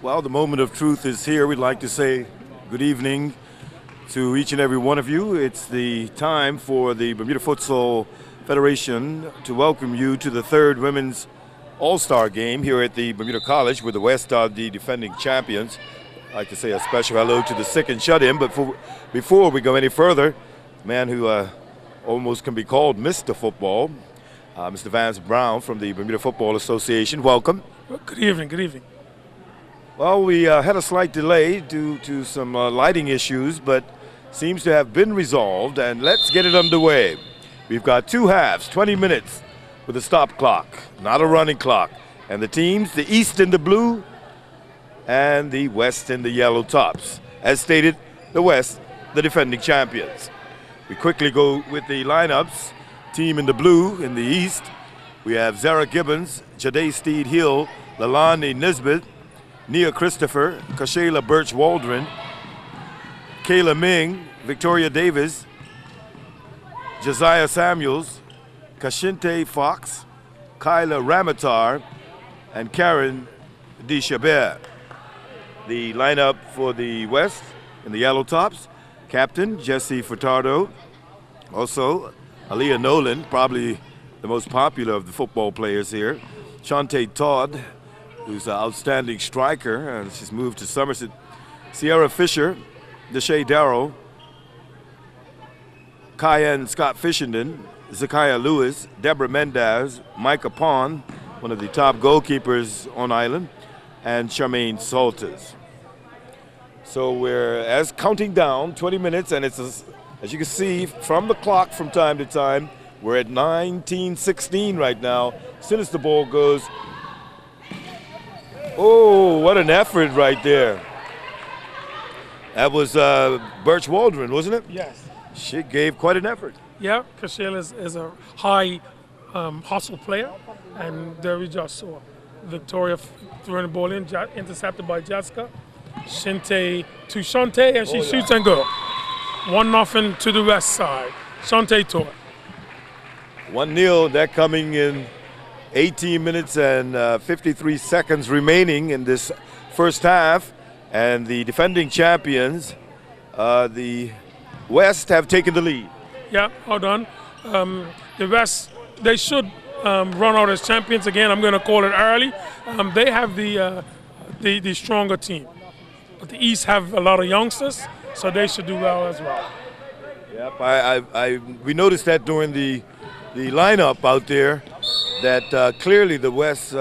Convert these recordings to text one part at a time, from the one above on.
Well, the moment of truth is here. We'd like to say good evening to each and every one of you. It's the time for the Bermuda Futsal Federation to welcome you to the third Women's All-Star game here at the Bermuda College, where the West are the defending champions. I'd like to say a special hello to the sick and shut-in, but before we go any further, a man who almost can be called Mr. Football, Mr. Vance Brown from the Bermuda Football Association. Welcome. Well, good evening, good evening. Well, we had a slight delay due to some lighting issues, but seems to have been resolved, and let's get it underway. We've got two halves, 20 minutes with a stop clock, not a running clock. And the teams, the East in the blue and the West in the yellow tops. As stated, the West, the defending champions. We quickly go with the lineups. Team in the blue in the East, we have Zara Gibbons, Jade Steed Hill, Lalani Nisbet, Nia Christopher, Kashayla Birch Waldron, Kayla Ming, Victoria Davis, Josiah Samuels, Kashinte Fox, Kyla Ramatar, and Karen DeChabert. The lineup for the West in the yellow tops, Captain Jesse Furtado, also Aaliyah Nolan, probably the most popular of the football players here, Shantae Todd, who's an outstanding striker, and she's moved to Somerset. Sierra Fisher, Deshae Darrow, Kyan Scott Fishenden, Zakiah Lewis, Deborah Mendez, Micah Pond, one of the top goalkeepers on island, and Charmaine Salters. So we're counting down 20 minutes, and it's as you can see from the clock from time to time, we're at 19:16 right now. As soon as the ball goes, oh, what an effort right there. That was Birch Waldron, wasn't it? Yes. She gave quite an effort. Yeah, Kashayla is a high hustle player, and there we just saw Victoria throwing the ball in, intercepted by Jessica. Shante to Shante, and she shoots and goes. 1-0 to the West side. Shante taught. 1-0, that coming in 18 minutes and 53 seconds remaining in this first half. And the defending champions, the West, have taken the lead. Yeah, hold on. The West, they should run out as champions again. I'm going to call it early. They have the stronger team. But the East have a lot of youngsters, so they should do well as well. Yep, we noticed that during the lineup out there, that clearly the West,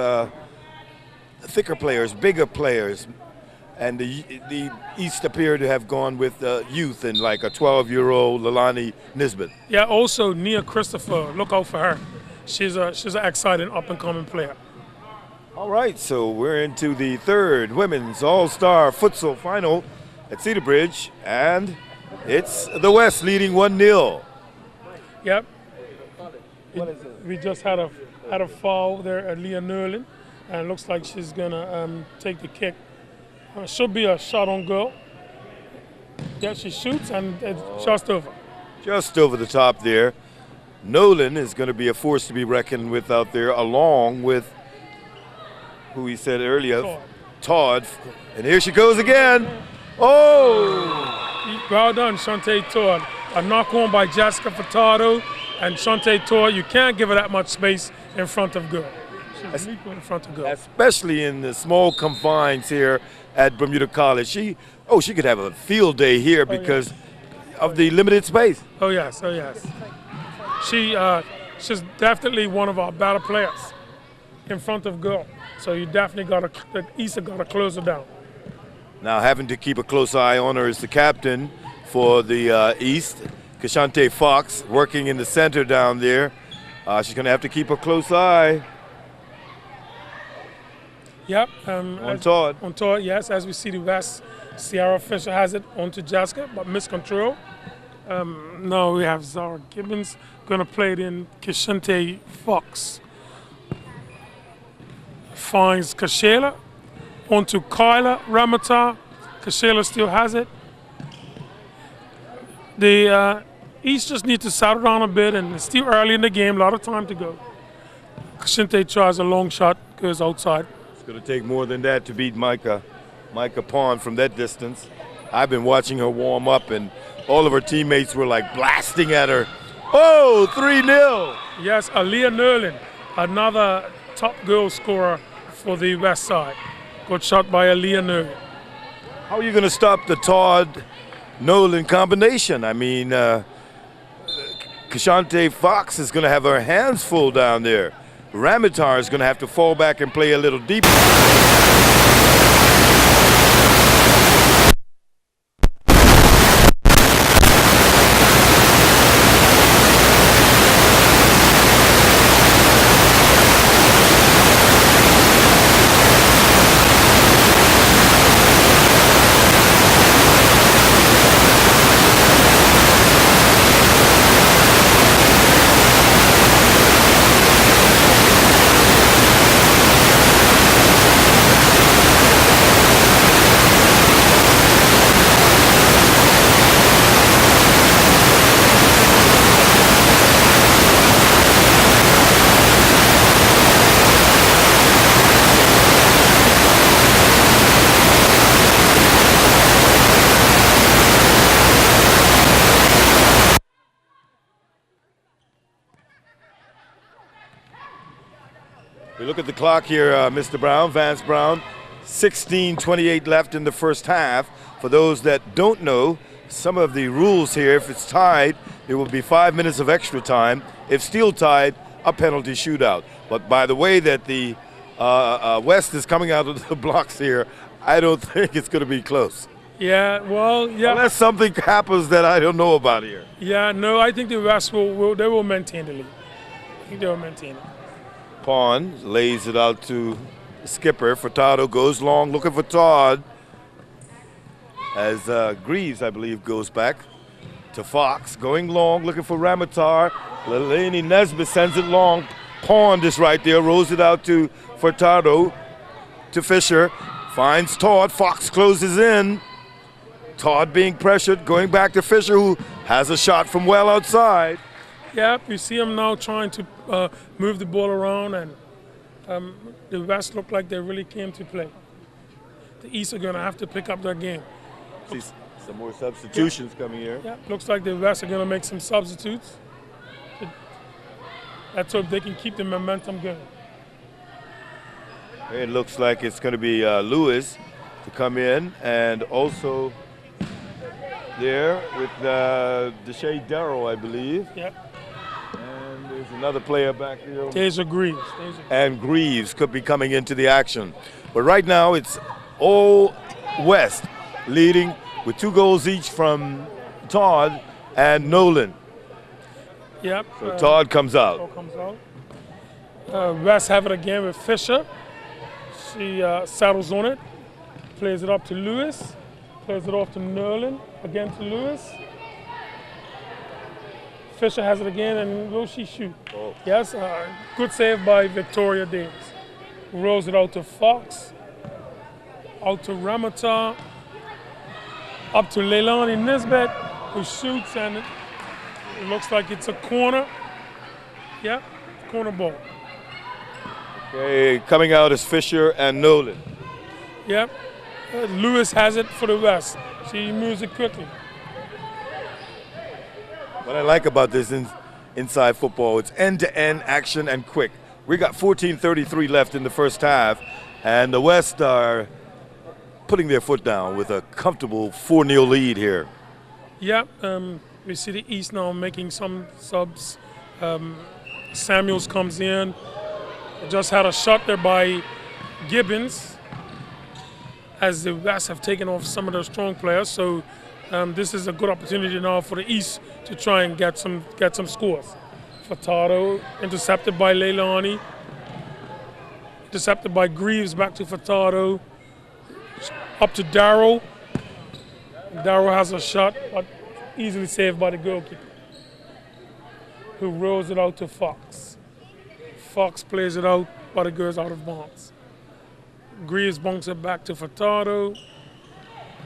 thicker players, bigger players, and the East appear to have gone with youth and like a 12-year-old Lalani Nisbet. Yeah, also Nia Christopher, look out for her. She's an exciting up-and-coming player. All right, so we're into the third Women's All-Star Futsal Final at Cedar Bridge, and it's the West leading 1-0. Yep. We just had a foul there at Leah Nerlin, and it looks like she's gonna take the kick. Should be a shot on goal. Yeah, she shoots, and it's just over. Just over the top there. Nolan is going to be a force to be reckoned with out there, along with who he said earlier, Todd. And here she goes again. Oh! Well done, Shante Todd. A knock on by Jessica Furtado, and Shante Todd, you can't give her that much space in front of goal. She's equal in front of goal. Especially in the small confines here at Bermuda College. She could have a field day here because of the limited space. Oh yes. She's definitely one of our better players in front of goal. So you definitely the East got to close her down. Now having to keep a close eye on her is the captain for the East, Kashante Fox, working in the center down there. She's going to have to keep a close eye. Yep. On Todd. On Todd, yes. As we see the West, Sierra Fisher has it onto Jessica, but miscontrol. Now we have Zara Gibbons going to play it in. Kashante Fox finds Kashayla onto Kyla Ramatar. Kashayla still has it. The East just need to settle down a bit, and it's still early in the game, a lot of time to go. Kashinte tries a long shot, goes outside. It's going to take more than that to beat Micah Micah Pond from that distance. I've been watching her warm up, and all of her teammates were like blasting at her. Oh, 3-0. Yes, Aaliyah Nerlin, another top goal scorer for the West Side. Good shot by Aaliyah Nerlin. How are you going to stop the Todd Nolan combination? I mean, Kashante Fox is going to have her hands full down there. Ramitar is going to have to fall back and play a little deeper. We look at the clock here, Mr. Brown, Vance Brown. 16:28 left in the first half. For those that don't know, some of the rules here, if it's tied, there will be 5 minutes of extra time. If still tied, a penalty shootout. But by the way that the West is coming out of the blocks here, I don't think it's going to be close. Yeah, well, yeah. Unless something happens that I don't know about here. Yeah, no, I think the West will maintain the lead. I think they will maintain it. Pond lays it out to skipper. Furtado goes long, looking for Todd. As Greaves, I believe, goes back to Fox. Going long, looking for Ramitar. Lelani Nesbitt sends it long. Pond is right there, rolls it out to Furtado. To Fisher. Finds Todd. Fox closes in. Todd being pressured, going back to Fisher, who has a shot from well outside. Yeah, you see him now trying to move the ball around, and the West look like they really came to play. The East are going to have to pick up their game. See some more substitutions coming here. Yeah, looks like the West are going to make some substitutes. Let's hope they can keep the momentum going. It looks like it's going to be Lewis to come in, and also there with Deshae Darrow, I believe. Yep. And there's another player back there. Taser Greaves. And Greaves could be coming into the action. But right now it's all West leading with 2 goals each from Todd and Nolan. Yep. So Todd comes out. Todd comes out. West have it again with Fisher. She saddles on it, plays it up to Lewis, plays it off to Nerlin, again to Lewis. Fisher has it again, and will she shoot? Oh. Yes, good save by Victoria Davis. Rolls it out to Fox, out to Ramitar, up to Leilani Nesbitt, who shoots, and it looks like it's a corner. Yep, corner ball. Okay, coming out is Fisher and Nolan. Yep, Lewis has it for the West. She moves it quickly. What I like about this inside football, it's end-to-end action and quick. We got 14:33 left in the first half, and the West are putting their foot down with a comfortable 4-0 lead here. Yeah, we see the East now making some subs. Samuels comes in. Just had a shot there by Gibbons, as the West have taken off some of their strong players. So this is a good opportunity now for the East to try and get some scores. Furtado intercepted by Leilani, intercepted by Greaves, back to Furtado, up to Darrow. Darrow has a shot, but easily saved by the goalkeeper, who rolls it out to Fox. Fox plays it out, but it goes out of bounds. Greaves bunks it back to Furtado,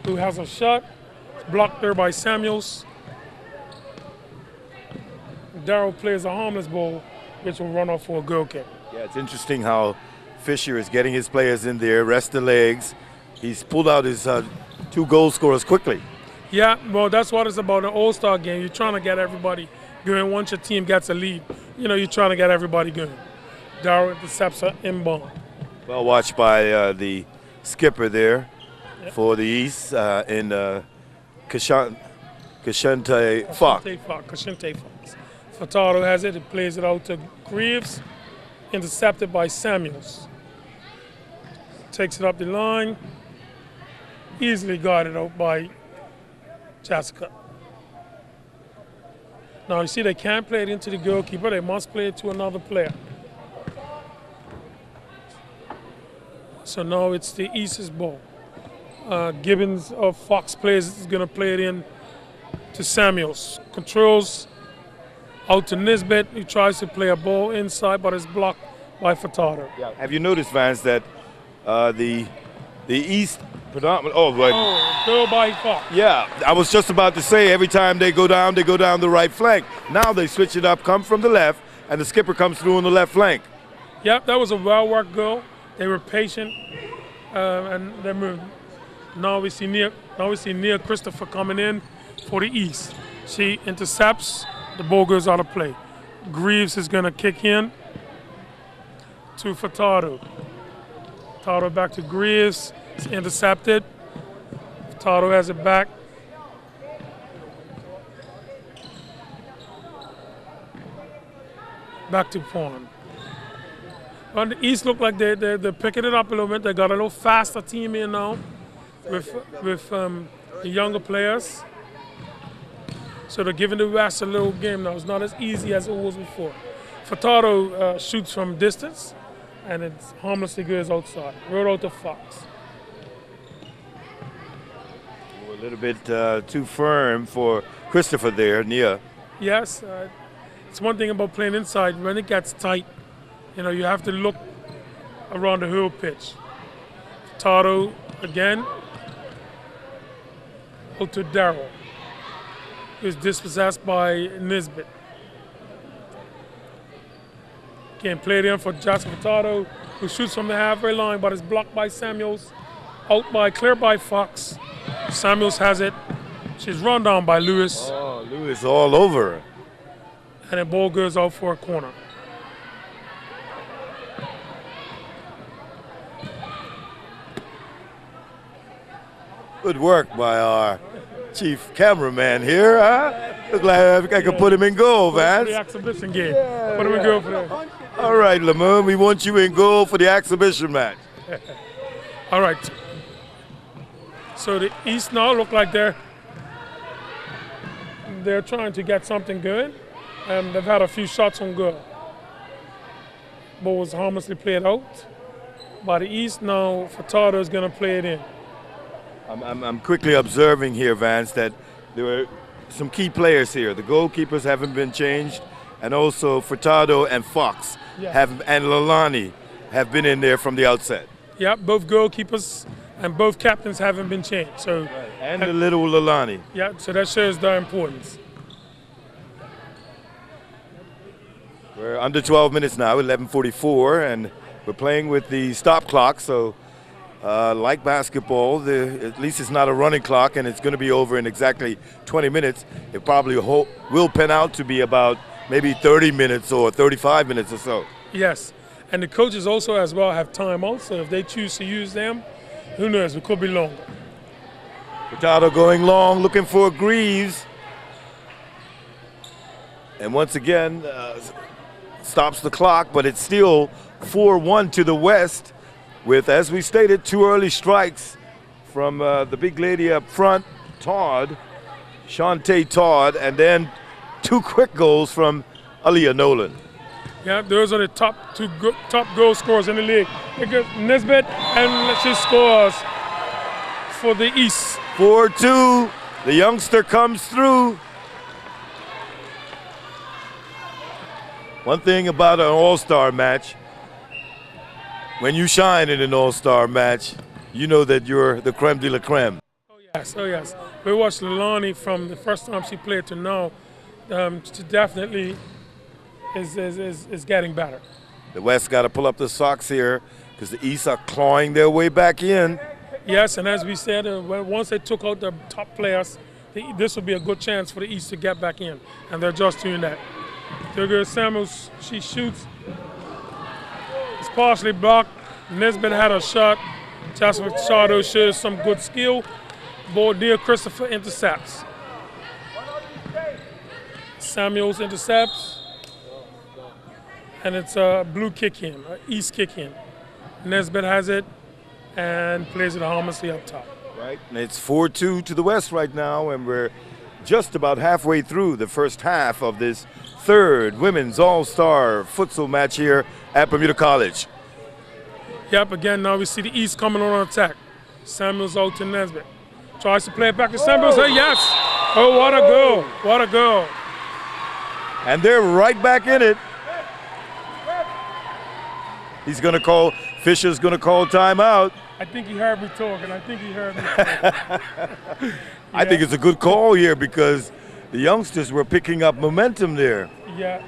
who has a shot. It's blocked there by Samuels. Darrow plays a harmless ball, which will run off for a goal kick. Yeah, it's interesting how Fisher is getting his players in there, rest the legs. he's pulled out his 2 goal scorers quickly. Yeah, well, that's what it's about, an all-star game. You're trying to get everybody going. Once your team gets a lead, you're trying to get everybody going. Darrow intercepts an inbound. Well watched by the skipper there for the East in Kashante Fox. Kashante Fox. Furtado has it. It plays it out to Greaves. Intercepted by Samuels. Takes it up the line. Easily guarded out by Jessica. Now you see they can't play it into the goalkeeper. They must play it to another player. So now it's the East's ball. Gibbons of Fox plays is going to play it in to Samuels. Controls out to Nisbet. He tries to play a ball inside, but it's blocked by Furtado. Yeah. Have you noticed, Vance, that the East predominantly? Oh, right. Oh, goal by Fox. Yeah, I was just about to say every time they go down the right flank. Now they switch it up, come from the left, and the skipper comes through on the left flank. Yep, that was a well-worked goal. They were patient, and they moved. Now we see Nia Christopher coming in for the East. She intercepts. The ball goes out of play. Greaves is going to kick in to Furtado. Furtado back to Greaves. It's intercepted. Furtado has it back. Back to Pawn. Well, the East look like they're picking it up a little bit. They got a little faster team in now with the younger players. So they're giving the West a little game now. It's not as easy as it was before. Furtado shoots from distance, and it harmlessly goes outside. Rolled out to Fox. A little bit too firm for Christopher there, Nia. Yes, it's one thing about playing inside. When it gets tight, you have to look around the whole pitch. Furtado again. Out to Darrow. Is dispossessed by Nisbet. Again, played in for Jasper Furtado, who shoots from the halfway line, but is blocked by Samuels. Clear by Fox. Samuels has it. She's run down by Lewis. Oh, Lewis all over her. And the ball goes out for a corner. Good work by our chief cameraman here, huh? Look like I could put him in goal, Vance. For the exhibition game. Put him in goal for that. All right, Lamont, we want you in goal for the exhibition match. All right. So the East now look like they're trying to get something good. They've had a few shots on goal. Ball was harmlessly played out. By the East now, Furtado is going to play it in. I'm quickly observing here, Vance, that there were some key players here. The goalkeepers haven't been changed, and also Furtado and Fox and Lalani have been in there from the outset. Yeah, both goalkeepers and both captains haven't been changed. So and the little Lalani. Yeah, so that shows their importance. We're under 12 minutes now, 11:44, and we're playing with the stop clock. So. Like basketball, at least it's not a running clock, and it's going to be over in exactly 20 minutes. It probably will pan out to be about maybe 30 minutes or 35 minutes or so. Yes, and the coaches also as well have timeouts, so if they choose to use them, who knows, it could be longer. Furtado going long, looking for Greaves. And once again, stops the clock, but it's still 4-1 to the West. With, as we stated, 2 early strikes from the big lady up front, Shantae Todd, and then 2 quick goals from Aaliyah Nolan. Yeah, those are the top goal scorers in the league. Nisbet, and she scores for the East. 4-2, the youngster comes through. One thing about an all-star match, when you shine in an all-star match, you know that you're the creme de la creme. Oh yes. We watched Lalani from the first time she played to now. She definitely is getting better. The West got to pull up the socks here because the East are clawing their way back in. Yes, and as we said, once they took out the top players, this would be a good chance for the East to get back in, and they're just doing that. There goes Samuels, she shoots. It's partially blocked. Nesbitt had a shot. Jasmine Chardo shows some good skill. Bordeaux Christopher intercepts. Samuels intercepts. And it's a blue kick in, an East kick in. Nesbitt has it and plays it harmlessly up top. Right, and it's 4-2 to the West right now, and we're just about halfway through the first half of this third Women's All-Star Futsal match here at Bermuda College. Yep, again, now we see the East coming on attack. Samuels out to Nesbitt. Tries to play it back to Samuels. Hey, yes! Oh, what a goal. What a goal. And they're right back in it. He's going to call, Fisher's going to call timeout. I think he heard me talking. I think he heard me talking. I think it's a good call here because the youngsters were picking up momentum there. Yeah.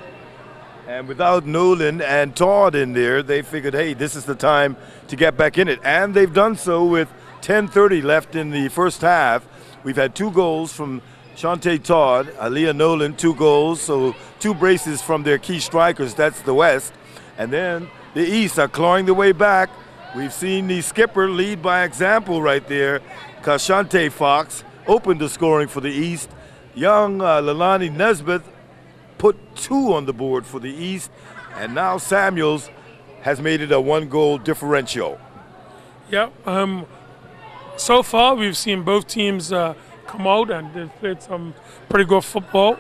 And without Nolan and Todd in there, they figured, hey, this is the time to get back in it. And they've done so with 10:30 left in the first half. We've had 2 goals from Shantae Todd, Aaliyah Nolan, 2 goals, so 2 braces from their key strikers. That's the West. And then the East are clawing their way back. We've seen the skipper lead by example right there. Kashante Fox opened the scoring for the East. Young Leilani Nesbitt put 2 on the board for the East. And now Samuels has made it a 1-goal differential. Yep. So far, we've seen both teams come out and they've played some pretty good football.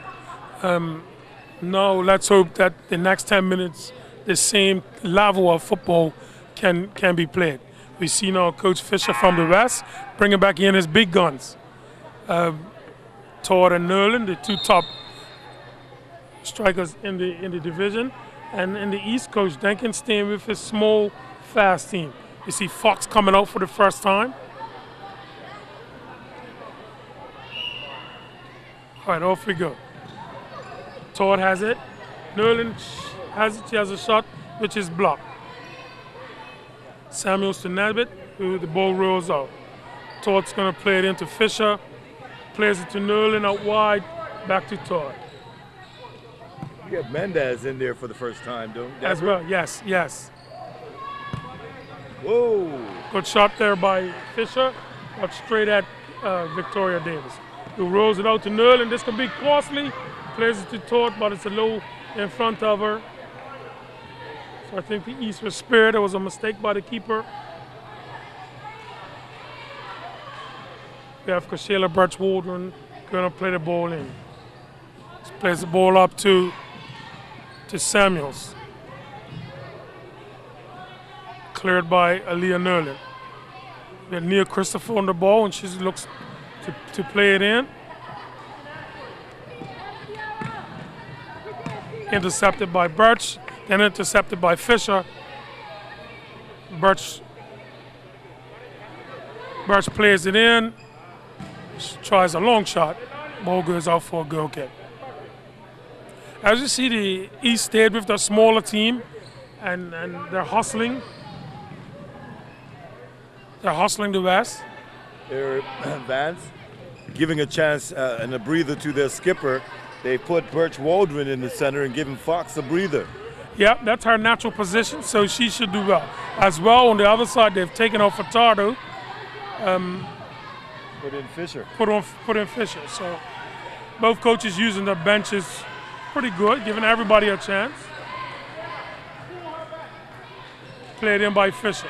Now let's hope that the next 10 minutes, the same level of football can be played. We see now Coach Fisher from the West bringing back in his big guns. Todd and Nolan, the 2 top strikers in the division. And in the East, Coach Denkin staying with his small, fast team. You see Fox coming out for the first time. All right, off we go. Todd has it. Nolan has it. She has a shot, which is blocked. Samuels to Nesbitt, who the ball rolls out. Todd's going to play it into Fisher. Plays it to Nolan out wide, back to Todd. You got Mendez in there for the first time, don't you? As well, yes, yes. Whoa. Good shot there by Fisher, but straight at Victoria Davis, who rolls it out to Nolan. This can be costly. Plays it to Todd, but it's a low in front of her. So I think the East was spared. There was a mistake by the keeper. We have Kashayla Birch-Waldron going to play the ball in. She plays the ball up to Samuels. Cleared by Aaliyah Nolan. We have Nia Christopher on the ball, and she looks to play it in. Intercepted by Birch, then intercepted by Fisher. Birch plays it in, tries a long shot, ball goes out for a goal kick. As you see, the East stayed with the smaller team, and they're hustling. They're hustling the West. They're Vance giving a chance and a breather to their skipper. They put Birch-Waldron in the center and giving Fox a breather. Yeah, that's her natural position, so she should do well. As well, on the other side, they've taken off Furtado. Put in Fisher. Put in Fisher. So both coaches using their benches pretty good, giving everybody a chance. Played in by Fisher,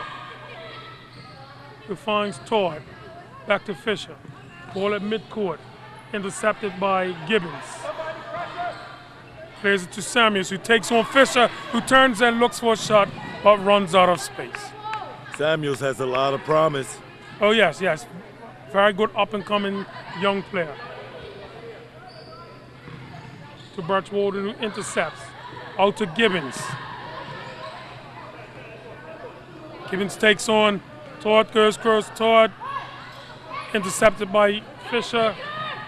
who finds Todd. Back to Fisher. Ball at midcourt. Intercepted by Gibbons. Plays it to Samuels, who takes on Fisher, who turns and looks for a shot, but runs out of space. Samuels has a lot of promise. Oh, yes, yes. Very good up-and-coming young player. To Birch-Waldron, who intercepts. Out to Gibbons. Gibbons takes on Todd, goes across Todd. Intercepted by Fisher.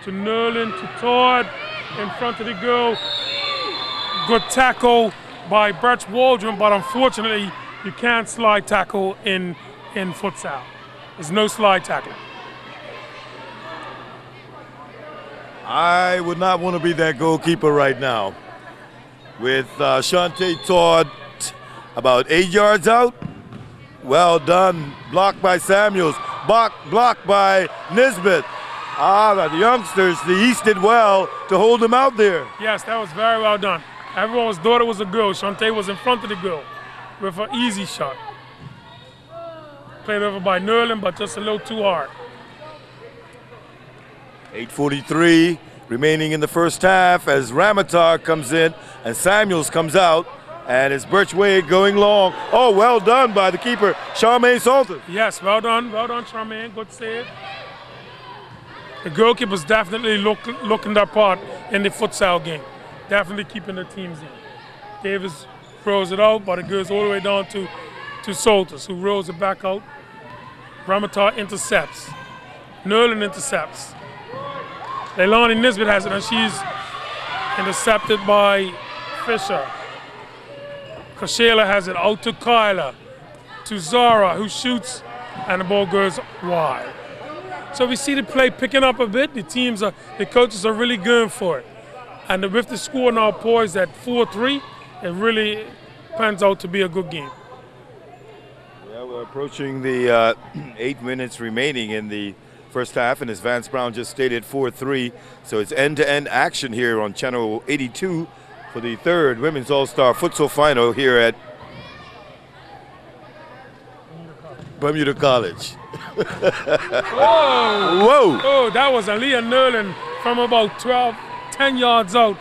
To Nolan, to Todd. In front of the goal. Good tackle by Birch-Waldron, but unfortunately, you can't slide tackle in futsal. There's no slide tackling. I would not want to be that goalkeeper right now. With Shante Todd about 8 yards out. Well done. Blocked by Samuels. Blocked by Nisbet. The youngsters, the East did well to hold him out there. Yes, that was very well done. Everyone thought it was a goal. Shante was in front of the goal with an easy shot. Played over by Nerlin, but just a little too hard. 8:43 remaining in the first half as Ramatar comes in and Samuels comes out. And it's Birch Wade going long. Oh, well done by the keeper, Charmaine Salter. Yes, well done, Charmaine. Good save. The goalkeeper's definitely looking their part in the futsal game. Definitely keeping the teams in. Davis throws it out, but it goes all the way down to Salters, who rolls it back out. Ramatar intercepts. Nerlin intercepts. Leilani Nisbet has it, and she's intercepted by Fisher. Kashela has it out to Kyla, to Zara, who shoots, and the ball goes wide. So we see the play picking up a bit. The coaches are really going for it. And with the score now poised at 4-3, it really pans out to be a good game. Yeah, we're approaching the 8 minutes remaining in the first half, and as Vance Brown just stated, 4-3. So it's end-to-end action here on Channel 82. For the third Women's All-Star Futsal Final here at Bermuda College. Whoa! Oh, that was Aaliyah Nerlin from about 10 yards out.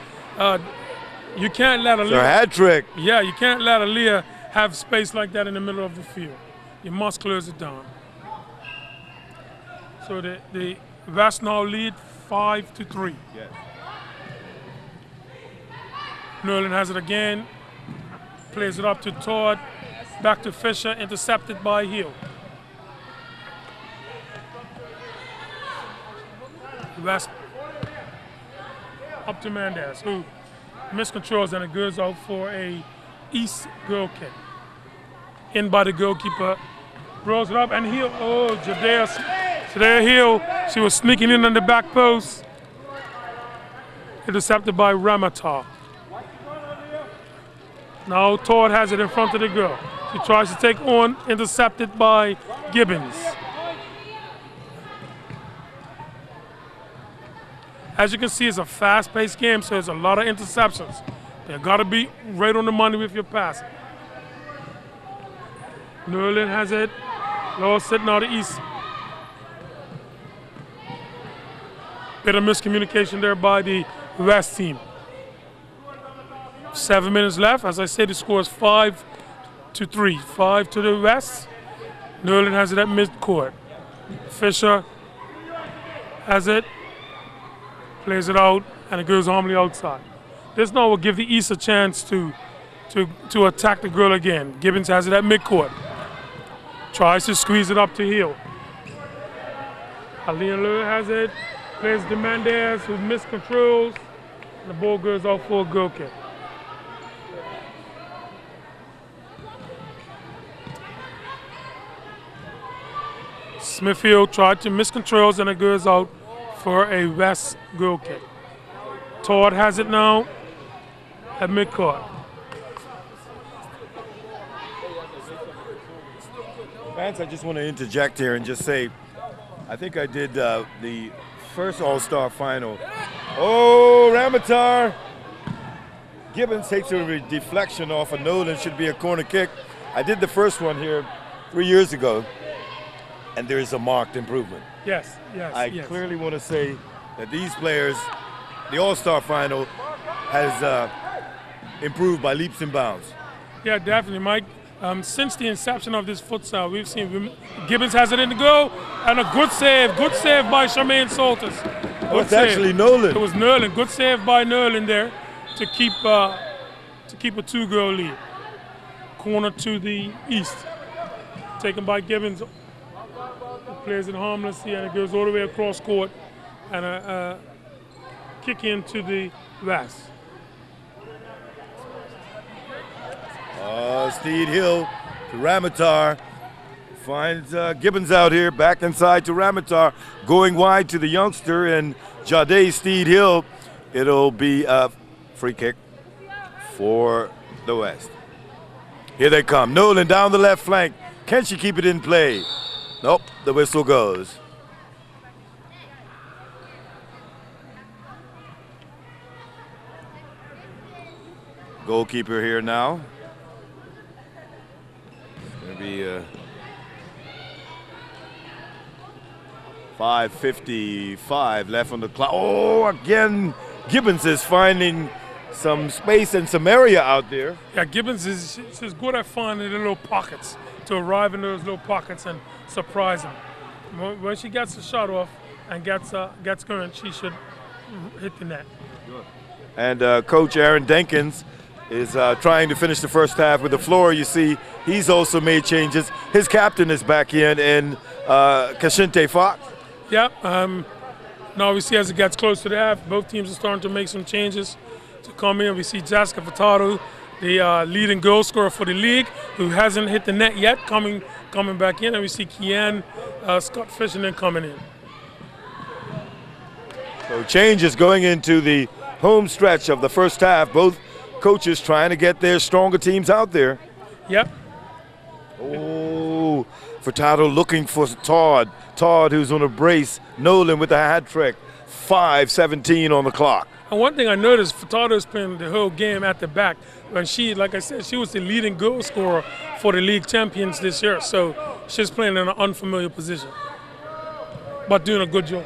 You can't let Aaliyah. It's a hat trick. Yeah, you can't let Aaliyah have space like that in the middle of the field. You must close it down. So the West now lead 5-3. Yes. Nerlin has it again, plays it up to Todd, back to Fisher, intercepted by Hill. West up to Mendez, who miscontrols, and it goes out for a East goal kick. In by the goalkeeper, rolls it up, and Hill, Jadea Hill, she was sneaking in on the back post. Intercepted by Ramatar. Now Todd has it in front of the goal. She tries to take on, intercepted by Gibbons. As you can see, it's a fast-paced game, so there's a lot of interceptions. You got to be right on the money with your pass. Nerlin has it. Lower sitting out the East. Bit of miscommunication there by the West team. 7 minutes left. As I said, the score is 5-3. 5 to the West. Nerlin has it at midcourt. Fisher has it, plays it out, and it goes on the outside. This now will give the East a chance to attack the girl again. Gibbons has it at midcourt. Tries to squeeze it up to Hill. Aliyah Lure has it, plays to Mendez, who miscontrols, and the ball goes out for a goal kick. Smithfield tried to miscontrols, and it goes out for a West goal kick. Todd has it now at midcourt. Vance, I just want to interject here and just say, I think I did the first All-Star Final. Oh, Ramatar. Gibbons takes a deflection off a Nolan, should be a corner kick. I did the first one here 3 years ago, and there is a marked improvement. Yes. I clearly want to say that these players, the All-Star Final, has improved by leaps and bounds. Yeah, definitely, Mike. Since the inception of this futsal, we've seen Gibbons has it in the goal, and a good save by Charmaine Salters. It's actually Nolan. It was Nerlin. Good save by Nerlin there to keep a 2-goal lead. Corner to the East, taken by Gibbons. Plays it harmlessly, and it goes all the way across court, and a kick into the West. Steed Hill to Ramatar finds Gibbons out here, back inside to Ramatar, going wide to the youngster and Jade Steed Hill. It'll be a free kick for the West. Here they come. Nolan down the left flank. Can she keep it in play? Nope, the whistle goes. Goalkeeper here now. It's going to be 5:55 left on the clock. Oh, again, Gibbons is finding some space and some area out there. Yeah, Gibbons she's good at finding the little pockets, to arrive in those little pockets and surprise them. When she gets the shot off and gets going, she should hit the net. And Coach Aaron Denkins is trying to finish the first half with the floor. You see, he's also made changes. His captain is back in Kashinte Fox. Yeah, now we see as it gets close to the half, both teams are starting to make some changes to come in. We see Jessica Furtado, the leading goal scorer for the league, who hasn't hit the net yet, coming back in. And we see Kian Scott Fisherman coming in. So changes going into the home stretch of the first half. Both coaches trying to get their stronger teams out there. Yep. Oh, Furtado looking for Todd. Todd, who's on a brace. Nolan with a hat trick. 5:17 on the clock. And one thing I noticed, Furtado's playing the whole game at the back. When she, like I said, she was the leading goal scorer for the league champions this year. So she's playing in an unfamiliar position, but doing a good job.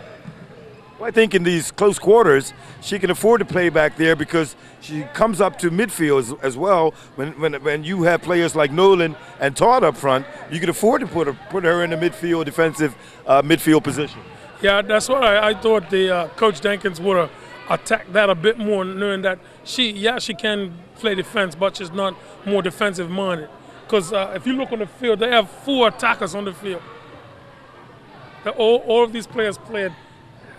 Well, I think in these close quarters, she can afford to play back there because she comes up to midfield as well. When you have players like Nolan and Todd up front, you can afford to put her in a midfield defensive midfield position. Yeah, that's what I thought the Coach Denkins would have attacked that a bit more, knowing that she can play defense, but she's not more defensive minded. Because if you look on the field, they have 4 attackers on the field. All of these players played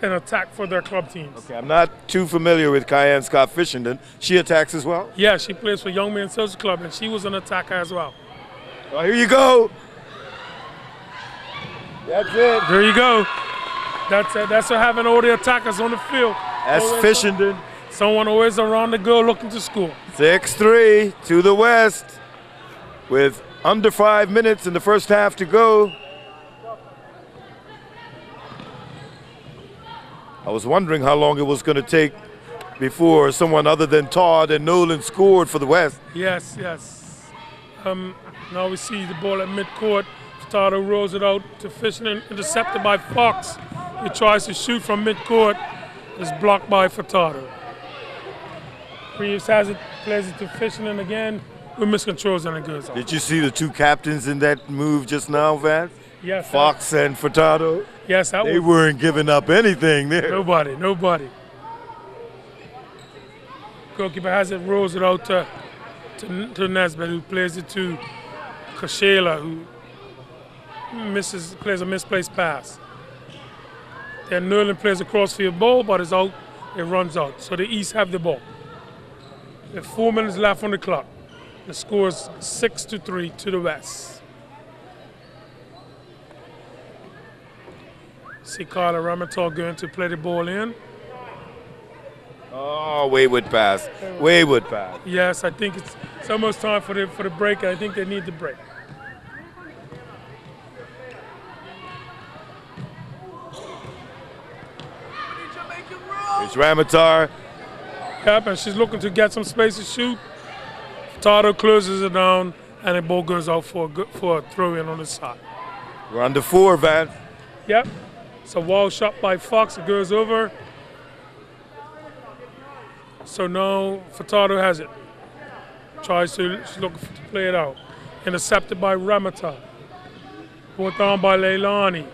an attack for their club teams. Okay, I'm not too familiar with Kyan Scott Fishington. She attacks as well? Yeah, she plays for Young Men's Social Club, and she was an attacker as well. Oh, here you go. That's it. There you go. That's what having all the attackers on the field. That's Fishington. Someone always around the goal looking to score. 6-3 to the West with under 5 minutes in the first half to go. I was wondering how long it was going to take before someone other than Todd and Nolan scored for the West. Yes. Now we see the ball at midcourt. Furtado rolls it out to Fishington, intercepted by Fox. He tries to shoot from midcourt. It's blocked by Furtado. Reeves has it, plays it to Fishington again. With miscontrols and it goes off. Did you see the 2 captains in that move just now, Vance? Yes. Fox and Furtado? Yes, they weren't giving up anything there. Nobody. Goalkeeper has it, rolls it out to Nesbitt, who plays it to Kashela, who plays a misplaced pass. Then Nolan plays a crossfield ball, but it's out, it runs out. So the East have the ball. There's 4 minutes left on the clock. The score is 6-3 to the West. See Carla Ramatar going to play the ball in. Oh, wayward pass. Wayward pass. Yes, I think it's almost time for the break. I think they need the break. It's Ramatar. Yep, and she's looking to get some space to shoot. Furtado closes it down, and the ball goes out for a throw-in on the side. We're under 4, Vance. Yep. It's a wall shot by Fox. It goes over. So now Furtado has it. She's looking to play it out. Intercepted by Ramatar. Brought down by Leilani.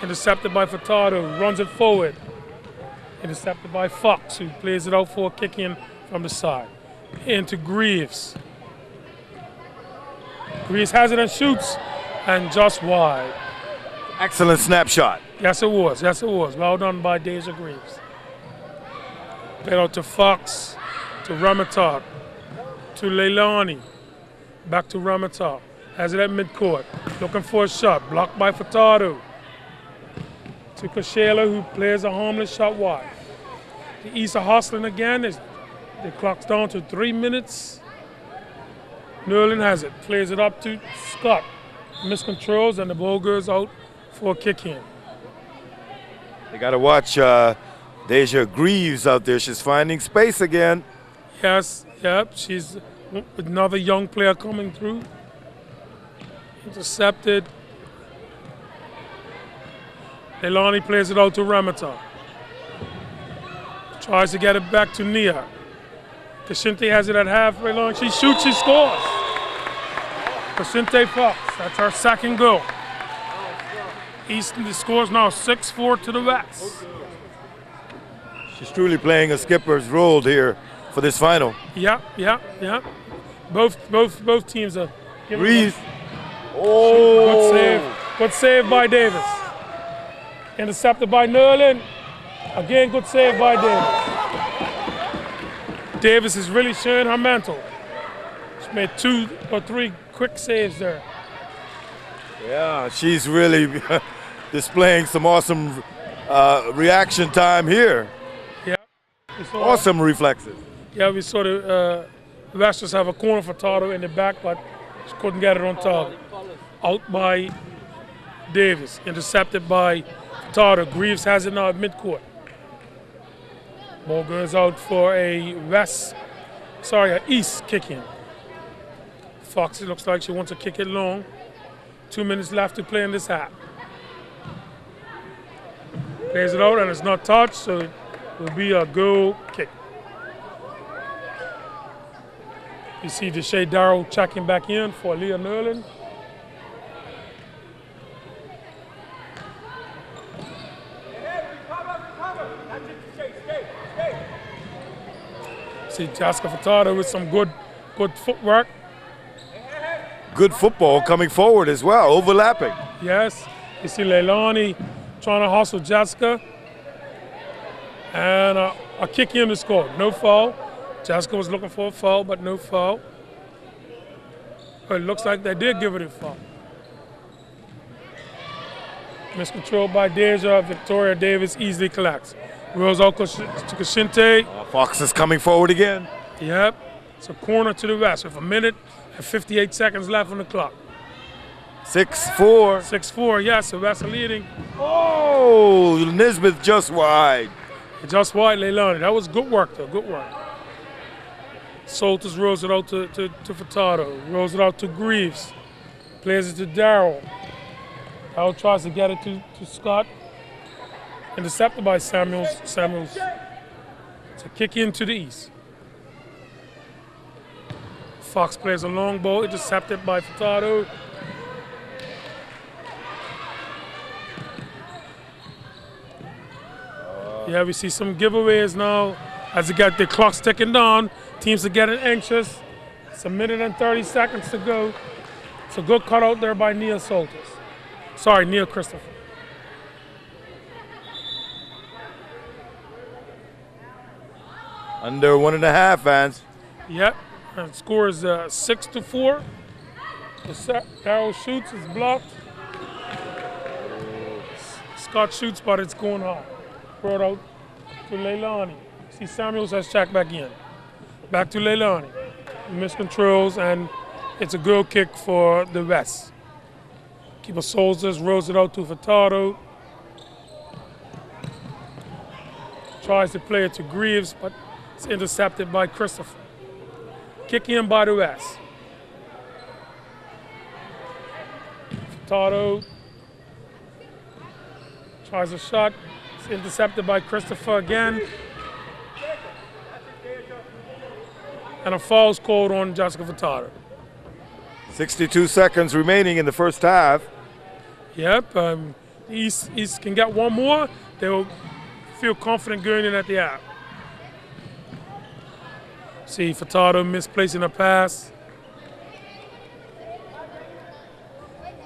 Intercepted by Furtado. Runs it forward. Intercepted by Fox, who plays it out for a kick in from the side. Into Greaves. Greaves has it and shoots, and just wide. Excellent snapshot. Yes, it was. Well done by Deja Greaves. Played out to Fox, to Ramatar, to Leilani, back to Ramatar. Has it at midcourt. Looking for a shot. Blocked by Furtado. To Koshela, who plays a harmless shot wide. The East are hustling again. The clock's down to 3 minutes. Nerlin has it. Plays it up to Scott. Miscontrols, and the ball goes out for a kick in. They got to watch Deja Greaves out there. She's finding space again. Yes, yep. She's another young player coming through. Intercepted. Leilani plays it out to Ramata. Tries to get it back to Nia. Kashinte has it at halfway line. She shoots, she scores. Kashinte Fox, that's her second goal. Easton, the score's now 6-4 to the West. She's truly playing a skipper's role here for this final. Yeah. Both teams are giving Reese. Good save by Davis. Intercepted by Nerlin. Again, good save by Davis. Davis is really showing her mantle. She made 2 or 3 quick saves there. Yeah, she's really displaying some awesome reaction time here. Yeah. Awesome reflexes. Yeah, we saw the Westers have a corner for Tado in the back, but she couldn't get it on target. Out by Davis, intercepted by Tado. Greaves has it now at midcourt. Ball goes out for a East kick in. Fox, it looks like she wants to kick it long. 2 minutes left to play in this half. Plays it out and it's not touched, so it will be a goal kick. You see Deshae Darrow checking back in for Leah Nerlin. See Jessica Furtado with some good footwork. Good football coming forward as well, overlapping. Yes, you see Leilani trying to hustle Jessica. And a kick in to score, no foul. Jessica was looking for a foul, but no foul. But it looks like they did give it a foul. Miscontrolled by Deja, Victoria Davis easily collects. Rolls out to Kashinte. Fox is coming forward again. Yep, it's a corner to the West with 1 minute and 58 seconds left on the clock. 6-4. 6-4, yes, the West are leading. Oh, Nisbeth just wide. Just wide, Leilani. That was good work, though, good work. Soltis rolls it out to Furtado, rolls it out to Greaves, plays it to Darrell. Darrell tries to get it to Scott. Intercepted by Samuels. It's a kick into the East. Fox plays a long ball, intercepted by Furtado. Yeah, we see some giveaways now as they get the clock ticking down. Teams are getting anxious. It's 1 minute and 30 seconds to go. It's a good cutout there by Nia Soltis. Sorry, Nia Christopher. Under 1.5, fans. Yep, and the score is 6-4. Darrell shoots, it's blocked. Scott shoots, but it's going hard. Brought out to Leilani. See, Samuels has checked back in. Back to Leilani. Miscontrols, and it's a goal kick for the West. Keeper Soldiers rolls it out to Furtado. Tries to play it to Greaves, but it's intercepted by Christopher. Kick in by the West. Furtado tries a shot. It's intercepted by Christopher again. And a foul's called on Jessica Furtado. 62 seconds remaining in the first half. Yep, East can get one more. They'll feel confident going in at the half. See Furtado misplacing a pass.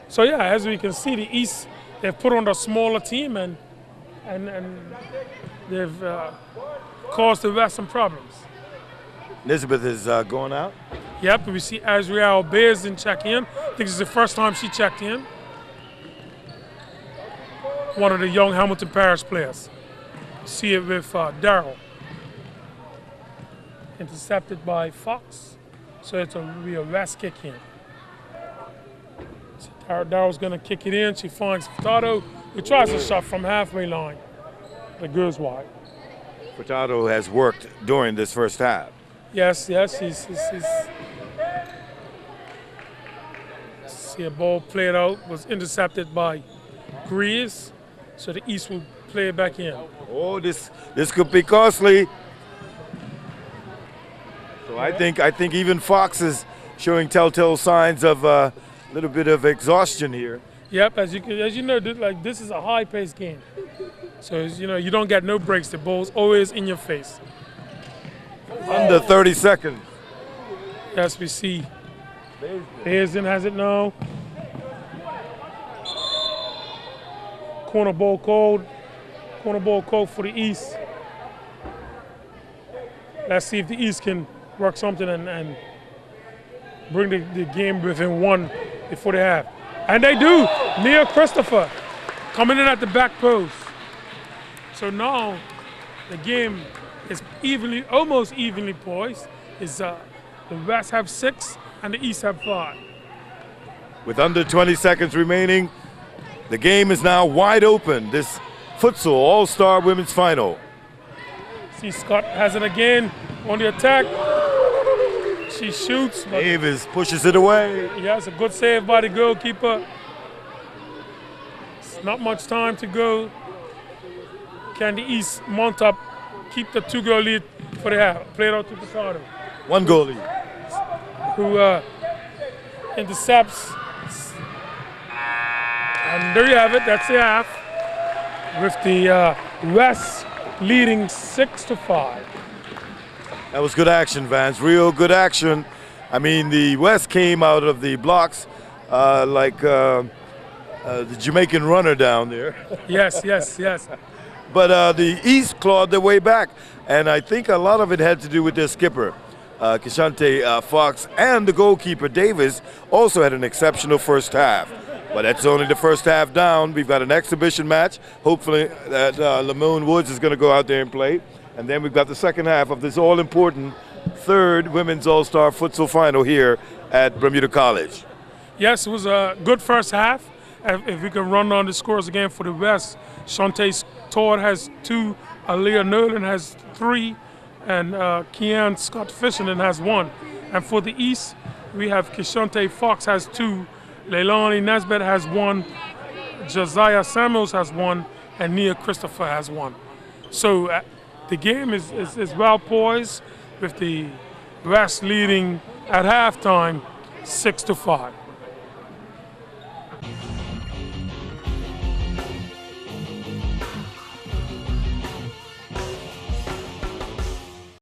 So yeah, as we can see, the East, they've put on a smaller team and they've caused the West some problems. Nisbeth is going out. Yep, we see Azriel Bears didn't check in. I think this is the first time she checked in. One of the young Hamilton Parish players. See it with Darrell. Intercepted by Fox. So it's a real last kick in. So Darrell's going to kick it in. She finds Furtado, who tries a shot from halfway line. But goes wide. Furtado has worked during this first half. Yes, he's see a ball played out, was intercepted by Greaves, so the East will play it back in. Oh, this could be costly. So I think even Fox is showing telltale signs of a little bit of exhaustion here. Yep, as you know, this is a high-paced game. So you don't get no breaks. The ball's always in your face. Under 30 seconds. Yes, we see. Bearsden has it now. Corner ball called. Corner ball called for the East. Let's see if the East can work something and bring the game within one before they have. And they do. Nia Christopher coming in at the back post. So now the game is almost evenly poised. The West have 6 and the East have 5. With under 20 seconds remaining, the game is now wide open. This futsal All-Star Women's Final. See Scott has it again on the attack. She shoots. Davis pushes it away. Yes, a good save by the goalkeeper. It's not much time to go. Can the East mount up, keep the 2-goal lead for the half? Play it out to Furtado. 1-goal lead. Who intercepts. And there you have it, that's the half. With the West leading 6-5. That was good action, Vance. Real good action. I mean, the West came out of the blocks like the Jamaican runner down there. Yes. But the East clawed their way back. And I think a lot of it had to do with their skipper, Kishante Fox, and the goalkeeper, Davis, also had an exceptional first half. But that's only the first half down. We've got an exhibition match. Hopefully that Lamone Woods is going to go out there and play. And then we've got the second half of this all-important third Women's All-Star Futsal Final here at Bermuda College. Yes, it was a good first half. If we can run on the scores again for the West, Shantae Todd has 2, Aaliyah Nolan has 3, and Kean Scott Fisherman has 1. And for the East, we have Kishante Fox has 2, Leilani Nesbitt has 1, Josiah Samuels has 1, and Nia Christopher has 1. So the game is well poised, with the West leading at halftime 6-5.